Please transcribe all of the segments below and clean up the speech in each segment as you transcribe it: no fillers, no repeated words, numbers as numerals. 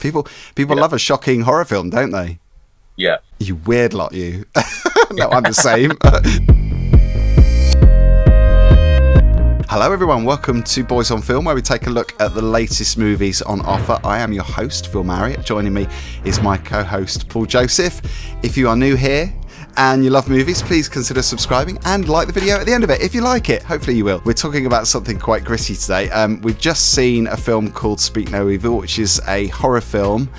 People love a shocking horror film, don't they? Yeah. You weird lot, you. No, I'm the same. Hello everyone, welcome to Boys on Film, where we take a look at the latest movies on offer. I am your host, Phil Marriott. Joining me is my co-host, Paul Joseph. If you are new here and you love movies, please consider subscribing and like the video at the end of it if you like it. Hopefully you will. We're talking about something quite gritty today. We've just seen a film called Speak No Evil, which is a horror film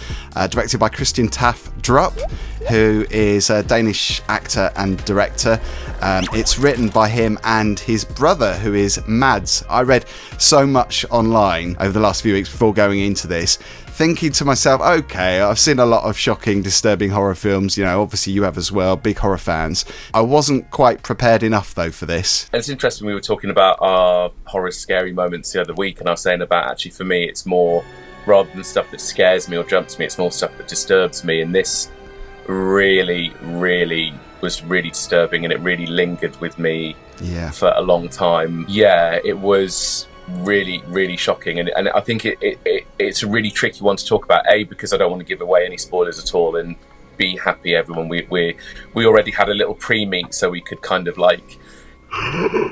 directed by Christian Tafdrup, who is a Danish actor and director. It's written by him and his brother, who is Mads. I read so much online over the last few weeks before going into this, thinking to myself, okay, I've seen a lot of shocking, disturbing horror films. You know, obviously you have as well, big horror fans. I wasn't quite prepared enough, though, for this. And it's interesting, we were talking about our horror scary moments the other week, and I was saying about, actually, for me, it's more, rather than stuff that scares me or jumps me, it's more stuff that disturbs me. And this really was really disturbing, and it really lingered with me for a long time. Yeah, it was really shocking, and I think it's a really tricky one to talk about, A, because I don't want to give away any spoilers at all, and B, happy everyone, we already had a little pre-meet so we could kind of like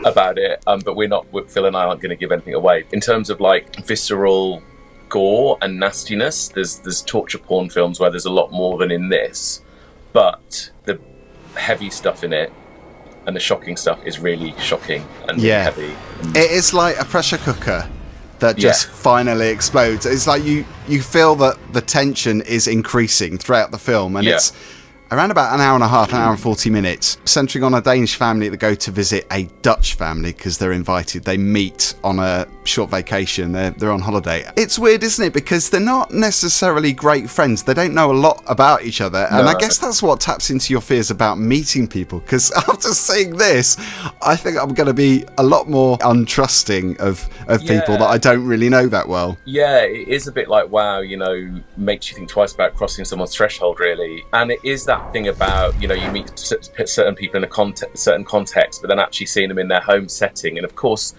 about it, but Phil and I aren't going to give anything away. In terms of like visceral gore and nastiness, there's torture porn films where there's a lot more than in this, but the heavy stuff in it and the shocking stuff is really shocking and really heavy. It is like a pressure cooker that just finally explodes. It's like you feel that the tension is increasing throughout the film, and it's around about an hour and a half, an hour and 40 minutes, centering on a Danish family that go to visit a Dutch family because they're invited. They meet on a short vacation. They're on holiday. It's weird, isn't it? Because they're not necessarily great friends. They don't know a lot about each other. And I guess that's what taps into your fears about meeting people. Because after seeing this, I think I'm going to be a lot more untrusting of people that I don't really know that well. Yeah, it is a bit like, wow, you know, makes you think twice about crossing someone's threshold, really. And it is that thing about, you know, you meet certain people in a certain context, but then actually seeing them in their home setting. And of course,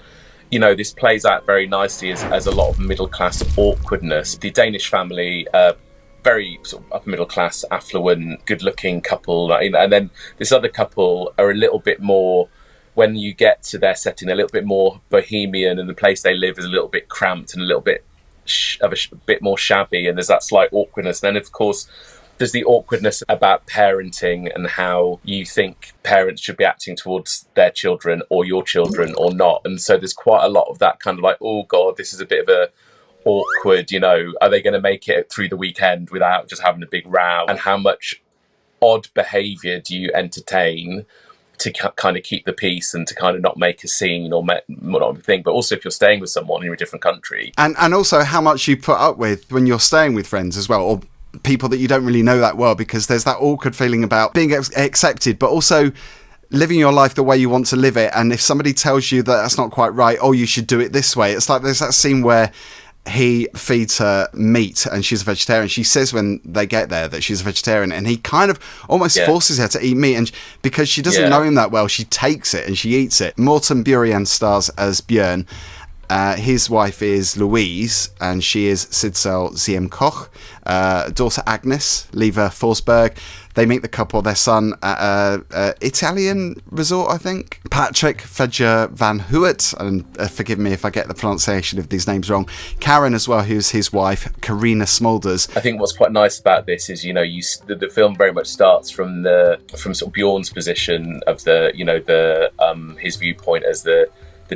you know, this plays out very nicely as a lot of middle-class awkwardness. The Danish family, very sort of upper middle-class, affluent, good-looking couple, and then this other couple are a little bit more, when you get to their setting, a little bit more bohemian, and the place they live is a little bit cramped and a little bit bit more shabby, and there's that slight awkwardness. And then, of course, there's the awkwardness about parenting and how you think parents should be acting towards their children or your children or not. And so there's quite a lot of that kind of like, oh God, this is a bit of a awkward, you know, are they going to make it through the weekend without just having a big row? And how much odd behaviour do you entertain to kind of keep the peace and to kind of not make a scene or not a thing? But also if you're staying with someone in a different country. And also how much you put up with when you're staying with friends as well, or people that you don't really know that well, because there's that awkward feeling about being accepted, but also living your life the way you want to live it. And if somebody tells you that that's not quite right, oh, you should do it this way. It's like there's that scene where he feeds her meat and she's a vegetarian. She says when they get there that she's a vegetarian, and he kind of almost forces her to eat meat, and because she doesn't know him that well, she takes it and she eats it. Morten Burian stars as Bjørn. His wife is Louise, and she is Sidsel Ziemkoch. Daughter Agnes, Leva Forsberg. They meet the couple, their son, at an Italian resort, I think. Patrick Fedger Van Hoot, and forgive me if I get the pronunciation of these names wrong. Karen as well, who's his wife, Karina Smulders. I think what's quite nice about this is, you know, the film very much starts from sort of Bjorn's position of his viewpoint as the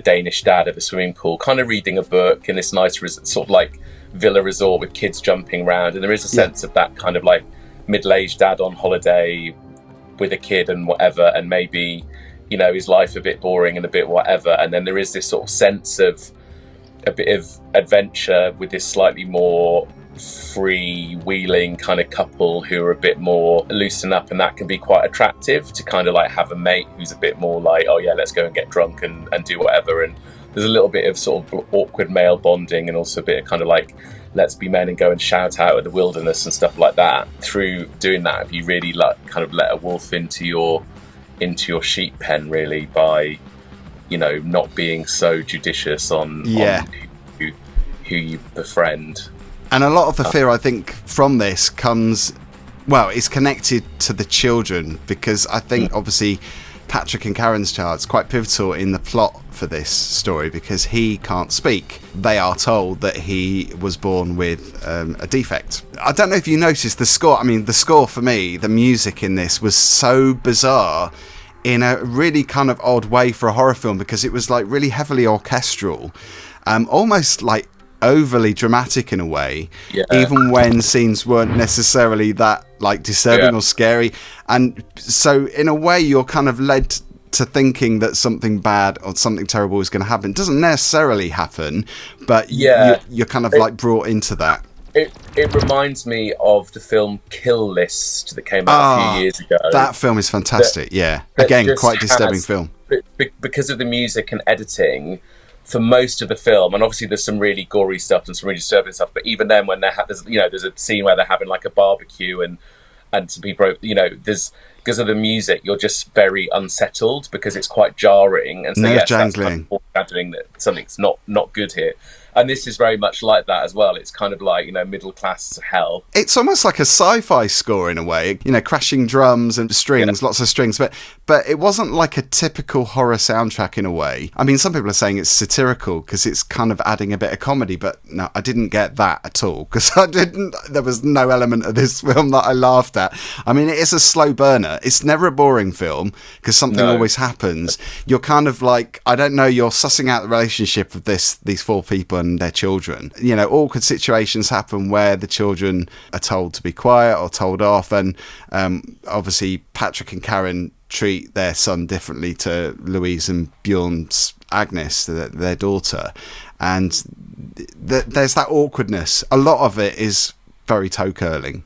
Danish dad at the swimming pool, kind of reading a book in this nice sort of like villa resort with kids jumping around, and there is a sense of that kind of like middle-aged dad on holiday with a kid and whatever, and maybe, you know, his life a bit boring and a bit whatever, and then there is this sort of sense of a bit of adventure with this slightly more free-wheeling kind of couple who are a bit more loosen up, and that can be quite attractive to kind of like have a mate who's a bit more like, oh yeah, let's go and get drunk and do whatever. And there's a little bit of sort of awkward male bonding, and also a bit of kind of like, let's be men and go and shout out at the wilderness and stuff like that. Through doing that, if you really like kind of let a wolf into your sheep pen, really, by, you know, not being so judicious on who you befriend. And a lot of the fear, I think, from this comes, well, it's connected to the children, because I think obviously Patrick and Karen's child is quite pivotal in the plot for this story, because he can't speak. They are told that he was born with a defect. I don't know if you noticed the score. I mean, the score for me, the music in this was so bizarre in a really kind of odd way for a horror film, because it was like really heavily orchestral, almost like overly dramatic in a way, even when scenes weren't necessarily that like disturbing or scary. And so in a way you're kind of led to thinking that something bad or something terrible is going to happen. It doesn't necessarily happen, but you're kind of like brought into that. It reminds me of the film Kill List that came out a few years ago. That film is fantastic. Again, quite disturbing film. Because of the music and editing for most of the film, and obviously there's some really gory stuff and some really disturbing stuff, but even then when there's a scene where they're having like a barbecue and some people, there's, because of the music, you're just very unsettled because it's quite jarring, and so nerve that's kind jangling. of foreshadowing that something's not good here. And this is very much like that as well. It's kind of like, middle class hell. It's almost like a sci-fi score in a way, crashing drums and strings, lots of strings, but it wasn't like a typical horror soundtrack in a way. I mean, some people are saying it's satirical because it's kind of adding a bit of comedy, but no, I didn't get that at all, because there was no element of this film that I laughed at. I mean, it is a slow burner. It's never a boring film because something always happens. You're kind of like, I don't know, you're sussing out the relationship of these four people and their children. Awkward situations happen where the children are told to be quiet or told off, and obviously Patrick and Karen treat their son differently to Louise and Bjorn's Agnes, their daughter, and there's that awkwardness. A lot of it is very toe curling,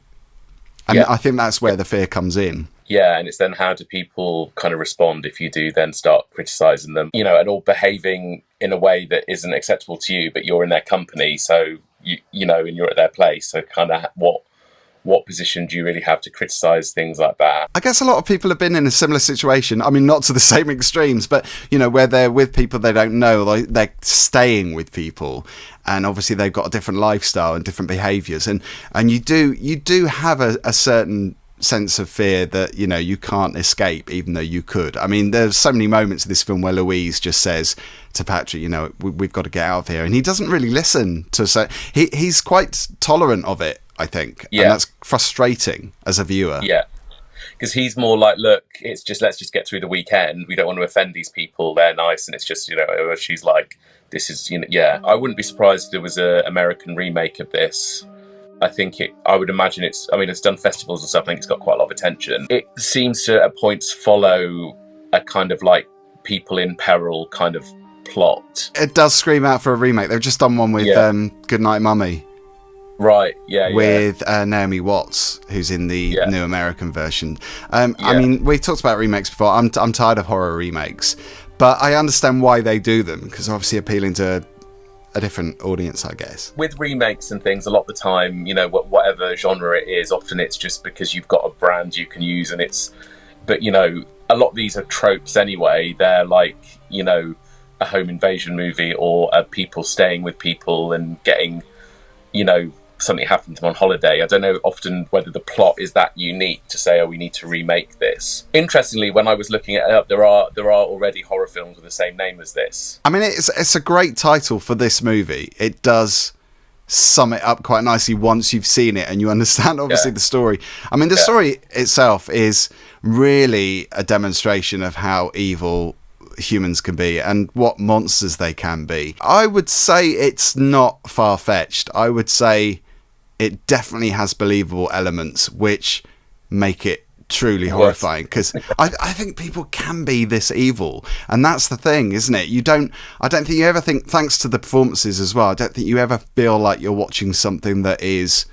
and I think that's where the fear comes in. Yeah, and it's then how do people kind of respond if you do then start criticising them, and all behaving in a way that isn't acceptable to you, but you're in their company, so and you're at their place. So kind of what position do you really have to criticise things like that? I guess a lot of people have been in a similar situation. I mean, not to the same extremes, but, where they're with people they don't know, they're staying with people, and obviously they've got a different lifestyle and different behaviours. And you do have a certain sense of fear that, you can't escape, even though you could. I mean, there's so many moments in this film where Louise just says to Patrick, we've got to get out of here. And he doesn't really listen to say, he's quite tolerant of it, I think. Yeah. And that's frustrating as a viewer. Yeah. Because he's more like, look, it's just, let's just get through the weekend. We don't want to offend these people. They're nice. And it's just, she's like, this is, I wouldn't be surprised if there was an American remake of this. I would imagine it's done festivals and stuff. I think it's got quite a lot of attention. It seems to at points follow a kind of like people in peril kind of plot. It does scream out for a remake. They've just done one with Goodnight Mummy. Right, yeah. With Naomi Watts, who's in the new American version. I mean, we've talked about remakes before. I'm tired of horror remakes, but I understand why they do them, because obviously appealing to a different audience, I guess. With remakes and things, a lot of the time, whatever genre it is, often it's just because you've got a brand you can use, and but a lot of these are tropes anyway. They're like, a home invasion movie, or people staying with people and getting, something happened to them on holiday. I don't know often whether the plot is that unique to say, we need to remake this. Interestingly, when I was looking it up, there are already horror films with the same name as this. I mean, it's a great title for this movie. It does sum it up quite nicely once you've seen it and you understand, obviously, the story. I mean, the story itself is really a demonstration of how evil humans can be and what monsters they can be. I would say it's not far-fetched. I would say it definitely has believable elements which make it truly horrifying, because I think people can be this evil, and that's the thing, isn't it? I don't think you ever think, thanks to the performances as well, I don't think you ever feel like you're watching something that is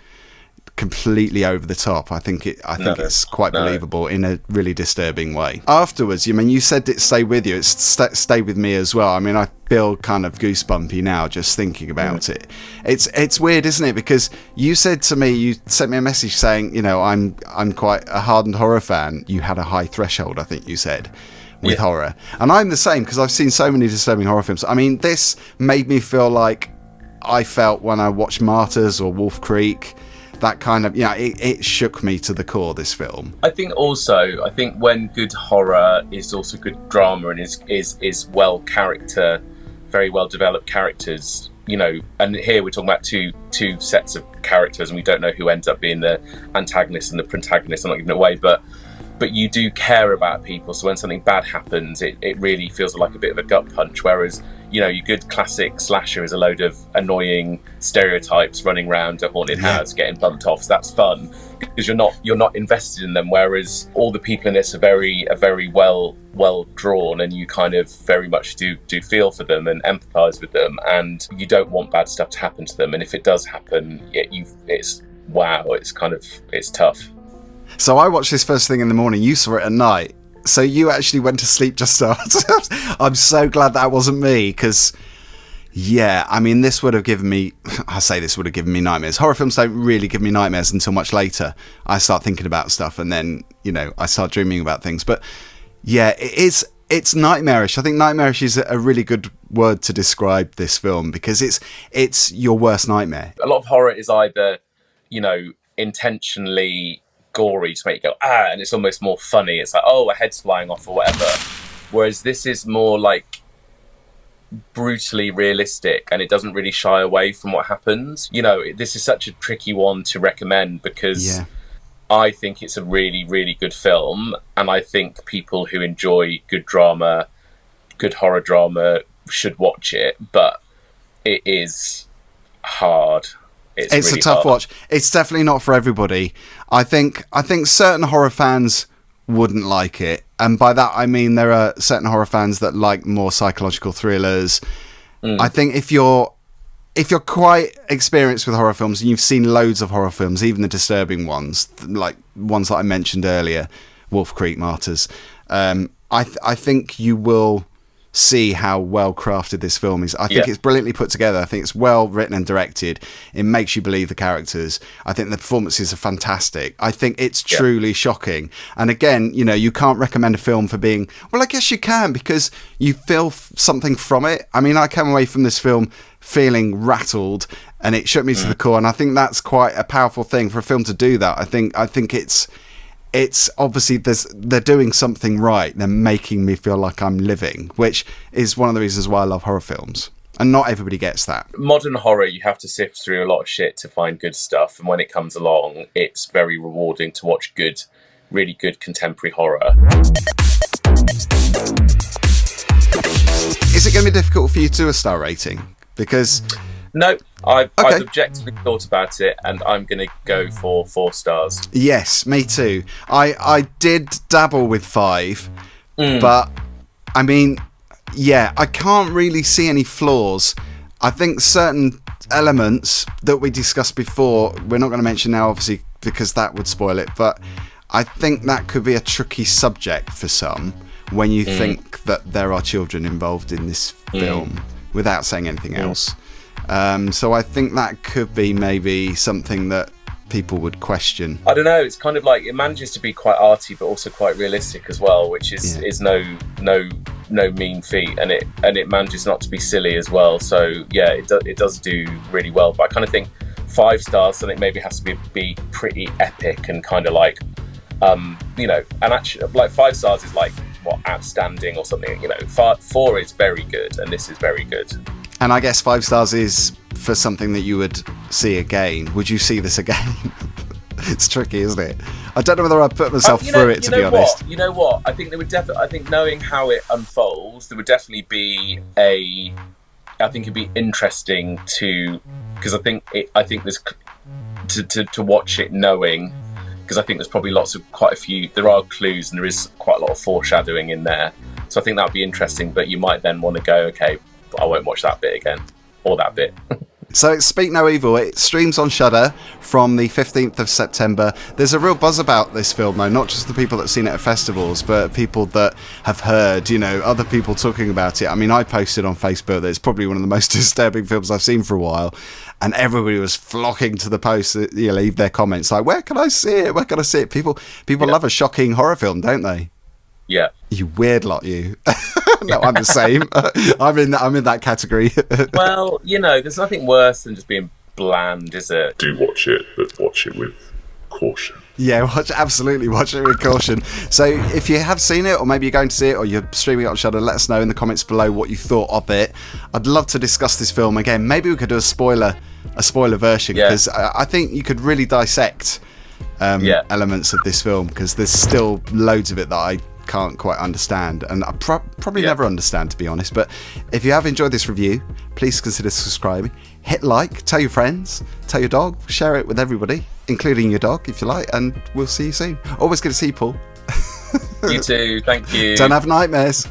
completely over the top. I think it's quite believable in a really disturbing way. Afterwards, you said it stayed with you. It's stayed with me as well. I mean, I feel kind of goosebumpy now just thinking about it. It's weird, isn't it? Because you sent me a message saying, I'm quite a hardened horror fan. You had a high threshold, I think you said, with horror, and I'm the same, because I've seen so many disturbing horror films. I mean, this made me feel like I felt when I watched Martyrs or Wolf Creek. That kind of, it shook me to the core, this film. I think when good horror is also good drama and is very well developed characters, and here we're talking about two sets of characters and we don't know who ends up being the antagonist and the protagonist. I'm not giving it away, but you do care about people. So when something bad happens, it really feels like a bit of a gut punch. Whereas, your good classic slasher is a load of annoying stereotypes running around a haunted house, getting bumped off. So that's fun because you're not invested in them. Whereas all the people in this are very well drawn, and you kind of very much do feel for them and empathise with them, and you don't want bad stuff to happen to them. And if it does happen, it's tough. So I watched this first thing in the morning. You saw it at night. So you actually went to sleep just after. I'm so glad that wasn't me, because, this would have given me... this would have given me nightmares. Horror films don't really give me nightmares until much later. I start thinking about stuff and then, I start dreaming about things. But, it's nightmarish. I think nightmarish is a really good word to describe this film, because it's your worst nightmare. A lot of horror is either, intentionally gory to make you go and it's almost more funny. It's like, a head's flying off or whatever, whereas this is more like brutally realistic and it doesn't really shy away from what happens. This is such a tricky one to recommend because I think it's a really, really good film, and I think people who enjoy good drama, good horror drama, should watch it, but it is hard. It's really a tough hard. watch. It's definitely not for everybody. I think certain horror fans wouldn't like it, and by that I mean there are certain horror fans that like more psychological thrillers. I think if you're quite experienced with horror films and you've seen loads of horror films, even the disturbing ones, like ones that I mentioned earlier, Wolf Creek, Martyrs, I think you will see how well crafted this film is. I think it's brilliantly put together. I think it's well written and directed. It makes you believe the characters. I think the performances are fantastic. I think it's truly shocking. And again, you can't recommend a film for being, well, I guess you can, because you feel something from it. I mean, I came away from this film feeling rattled and it shook me to the core, and I think that's quite a powerful thing for a film to do that. I think it's obviously they're doing something right. They're making me feel like I'm living, which is one of the reasons why I love horror films. And not everybody gets that. Modern horror, you have to sift through a lot of shit to find good stuff. And when it comes along, it's very rewarding to watch really good contemporary horror. Is it going to be difficult for you to do a star rating? Because... No, I've objectively thought about it, and I'm going to go for 4 stars. Yes, me too. I did dabble with 5, but I mean, I can't really see any flaws. I think certain elements that we discussed before, we're not going to mention now, obviously, because that would spoil it, but I think that could be a tricky subject for some when you think that there are children involved in this film, without saying anything else. So I think that could be maybe something that people would question. I don't know, it's kind of like it manages to be quite arty but also quite realistic as well, which is no mean feat, and it manages not to be silly as well. So it does do really well. But I kind of think 5 stars, I think maybe has to be pretty epic and kind of like and actually like 5 stars is like outstanding or something. 4 is very good, and this is very good. And I guess 5 stars is for something that you would see again. Would you see this again? It's tricky, isn't it? I don't know whether I'd put myself through it, to be honest. You know what? I think there would definitely. I think knowing how it unfolds, there would definitely be I think it'd be interesting because I think there's to watch it knowing, because I think there's probably there are clues and there is quite a lot of foreshadowing in there. So I think that would be interesting. But you might then want to go, okay, I won't watch that bit again, or that bit. So it's Speak No Evil. It streams on Shudder from the 15th of September. There's a real buzz about this film, though, not just the people that have seen it at festivals, but people that have heard, other people talking about it. I mean, I posted on Facebook that it's probably one of the most disturbing films I've seen for a while, and everybody was flocking to the post, leave their comments like, where can I see it? Where can I see it? People love a shocking horror film, don't they? Yeah. You weird lot, you. No, I'm the same. I'm in that category. Well, there's nothing worse than just being bland, is it? Do watch it, but watch it with caution. Yeah, absolutely watch it with caution. So if you have seen it, or maybe you're going to see it, or you're streaming it on Shudder, let us know in the comments below what you thought of it. I'd love to discuss this film again. Maybe we could do a spoiler version, because I think you could really dissect elements of this film, because there's still loads of it that I can't quite understand, and I probably never understand, to be honest. But if you have enjoyed this review, please consider subscribing, hit like, tell your friends, tell your dog, share it with everybody, including your dog if you like, and we'll see you soon. Always good to see you, Paul. You too, thank you. Don't have nightmares.